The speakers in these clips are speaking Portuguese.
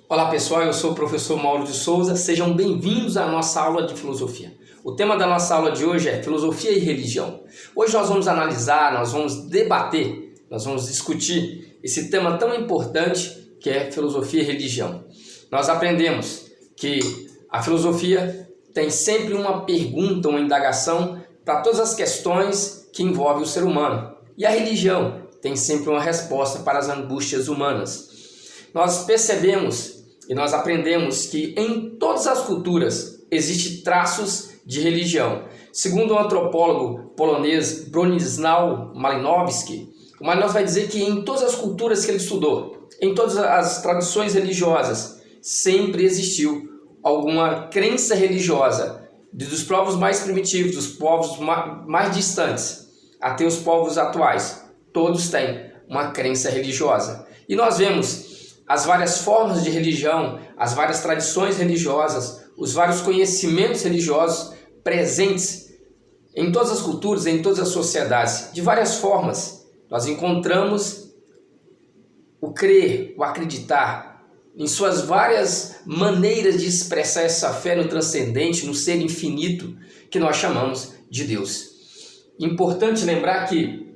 Olá pessoal, eu sou o professor Mauro de Souza, sejam bem-vindos à nossa aula de filosofia. O tema da nossa aula de hoje é filosofia e religião. Hoje nós vamos analisar, nós vamos debater, nós vamos discutir esse tema tão importante que é filosofia e religião. Nós aprendemos que a filosofia tem sempre uma pergunta, uma indagação para todas as questões que envolvem o ser humano. E a religião tem sempre uma resposta para as angústias humanas. Nós percebemos e nós aprendemos que em todas as culturas existem traços de religião. Segundo o antropólogo polonês Bronisław Malinowski, o Malinowski vai dizer que em todas as culturas que ele estudou, em todas as tradições religiosas, sempre existiu alguma crença religiosa, dos povos mais primitivos, dos povos mais distantes, até os povos atuais. Todos têm uma crença religiosa. E nós vemos as várias formas de religião, as várias tradições religiosas, os vários conhecimentos religiosos presentes em todas as culturas, em todas as sociedades. De várias formas, nós encontramos o crer, o acreditar, em suas várias maneiras de expressar essa fé no transcendente, no ser infinito, que nós chamamos de Deus. Importante lembrar que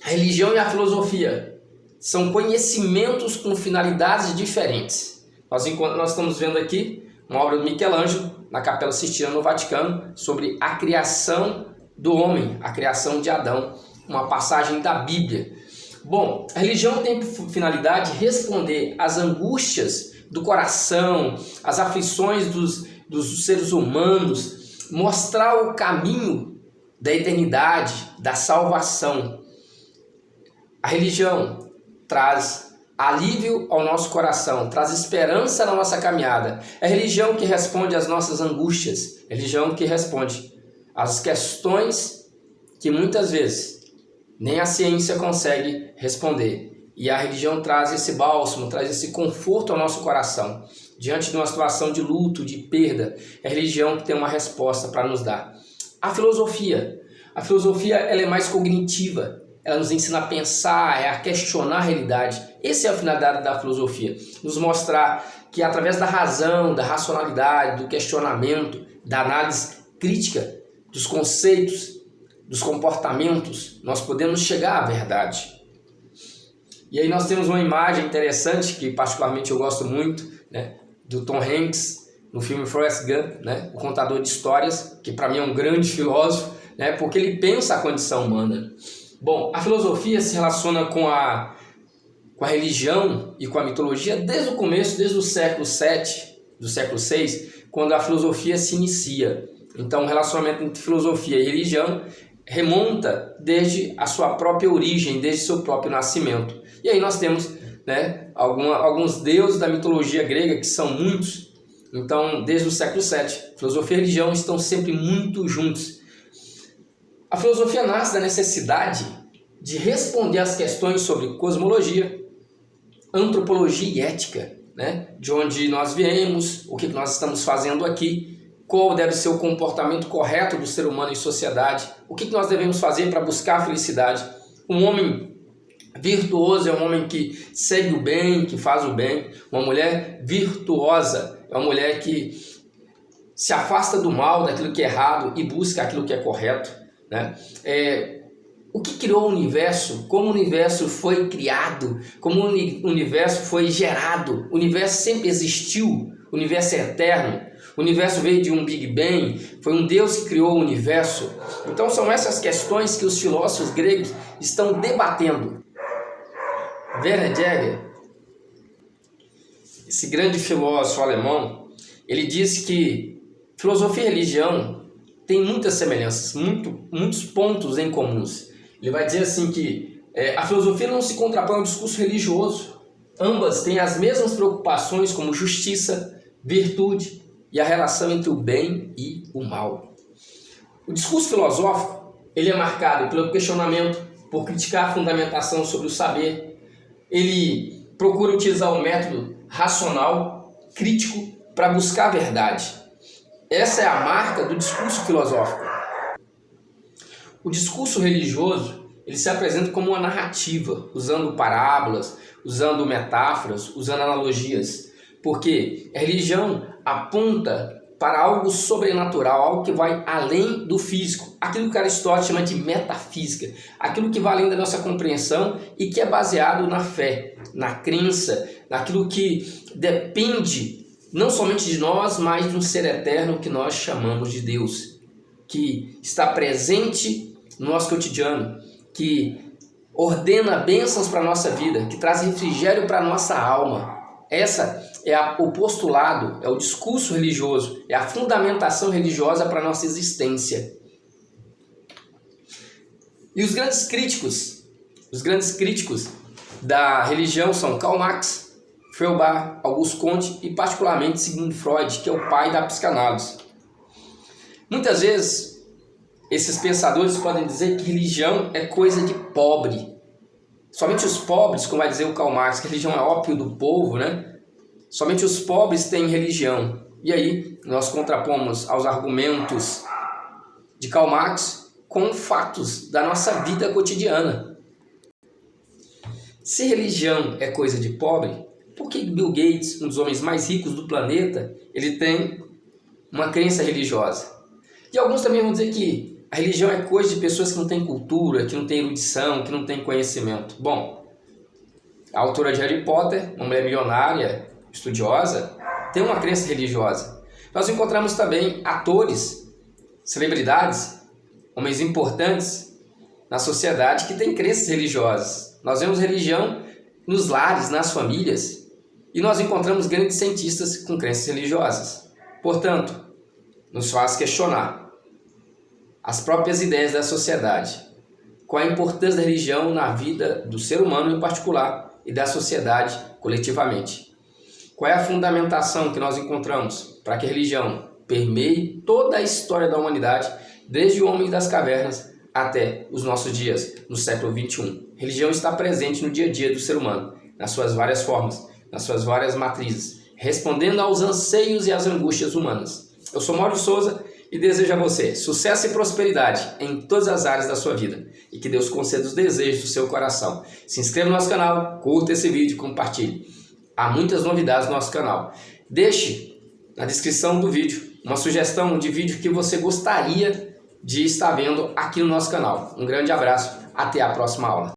a religião e a filosofia são conhecimentos com finalidades diferentes. Nós estamos vendo aqui uma obra do Michelangelo, na Capela Sistina, no Vaticano, sobre a criação do homem, a criação de Adão, uma passagem da Bíblia. Bom, a religião tem por finalidade responder às angústias do coração, às aflições dos seres humanos, mostrar o caminho da eternidade, da salvação. A religião traz alívio ao nosso coração, traz esperança na nossa caminhada. É a religião que responde às nossas angústias, é a religião que responde às questões que muitas vezes nem a ciência consegue responder. E a religião traz esse bálsamo, traz esse conforto ao nosso coração. Diante de uma situação de luto, de perda, é a religião que tem uma resposta para nos dar. A filosofia ela é mais cognitiva. Ela nos ensina a pensar, a questionar a realidade. Essa é a finalidade da filosofia. Nos mostrar que através da razão, da racionalidade, do questionamento, da análise crítica dos conceitos, dos comportamentos, nós podemos chegar à verdade. E aí nós temos uma imagem interessante, que particularmente eu gosto muito, né, do Tom Hanks, no filme Forrest Gump, né, o contador de histórias, que para mim é um grande filósofo, né, porque ele pensa a condição humana. Bom, a filosofia se relaciona com a religião e com a mitologia desde o começo, desde o século VII, do século VI, quando a filosofia se inicia. Então, o relacionamento entre filosofia e religião remonta desde a sua própria origem, desde o seu próprio nascimento. E aí nós temos, né, alguns deuses da mitologia grega, que são muitos. Então, desde o século VII, filosofia e religião estão sempre muito juntos. A filosofia nasce da necessidade de responder às questões sobre cosmologia, antropologia e ética, né? De onde nós viemos, o que nós estamos fazendo aqui, qual deve ser o comportamento correto do ser humano em sociedade, o que nós devemos fazer para buscar a felicidade. Um homem virtuoso é um homem que segue o bem, que faz o bem. Uma mulher virtuosa é uma mulher que se afasta do mal, daquilo que é errado e busca aquilo que é correto. Né? O que criou o universo, como o universo foi criado, como o universo foi gerado. O universo sempre existiu, o universo é eterno, o universo veio de um Big Bang, foi um Deus que criou o universo. Então são essas questões que os filósofos gregos estão debatendo. Werner Jäger, esse grande filósofo alemão, ele diz que filosofia e religião tem muitas semelhanças, muitos pontos em comuns. Ele vai dizer assim que a filosofia não se contrapõe ao discurso religioso. Ambas têm as mesmas preocupações como justiça, virtude e a relação entre o bem e o mal. O discurso filosófico ele é marcado pelo questionamento, por criticar a fundamentação sobre o saber. Ele procura utilizar o método racional, crítico, para buscar a verdade. Essa é a marca do discurso filosófico. O discurso religioso ele se apresenta como uma narrativa, usando parábolas, usando metáforas, usando analogias. Porque a religião aponta para algo sobrenatural, algo que vai além do físico, aquilo que Aristóteles chama de metafísica, aquilo que vai além da nossa compreensão e que é baseado na fé, na crença, naquilo que depende não somente de nós, mas de um ser eterno que nós chamamos de Deus, que está presente no nosso cotidiano, que ordena bênçãos para a nossa vida, que traz refrigério para a nossa alma. Essa é o postulado, é o discurso religioso, é a fundamentação religiosa para a nossa existência. E os grandes críticos da religião são Karl Marx, Feuerbach, Auguste Comte e particularmente Sigmund Freud, que é o pai da psicanálise. Muitas vezes esses pensadores podem dizer que religião é coisa de pobre. Somente os pobres, como vai dizer o Karl Marx, que a religião é ópio do povo, né? Somente os pobres têm religião. E aí nós contrapomos aos argumentos de Karl Marx com fatos da nossa vida cotidiana. Se religião é coisa de pobre, por que Bill Gates, um dos homens mais ricos do planeta, ele tem uma crença religiosa? E alguns também vão dizer que a religião é coisa de pessoas que não têm cultura, que não têm erudição, que não têm conhecimento. Bom, a autora de Harry Potter, uma mulher milionária, estudiosa, tem uma crença religiosa. Nós encontramos também atores, celebridades, homens importantes na sociedade que têm crenças religiosas. Nós vemos religião nos lares, nas famílias, e nós encontramos grandes cientistas com crenças religiosas. Portanto, nos faz questionar as próprias ideias da sociedade. Qual a importância da religião na vida do ser humano em particular e da sociedade coletivamente? Qual é a fundamentação que nós encontramos para que a religião permeie toda a história da humanidade, desde o homem das cavernas até os nossos dias, no século XXI? Religião está presente no dia a dia do ser humano, nas suas várias formas, nas suas várias matrizes, respondendo aos anseios e às angústias humanas. Eu sou Mauro de Souza e desejo a você sucesso e prosperidade em todas as áreas da sua vida e que Deus conceda os desejos do seu coração. Se inscreva no nosso canal, curta esse vídeo e compartilhe. Há muitas novidades no nosso canal. Deixe na descrição do vídeo uma sugestão de vídeo que você gostaria de estar vendo aqui no nosso canal. Um grande abraço, até a próxima aula.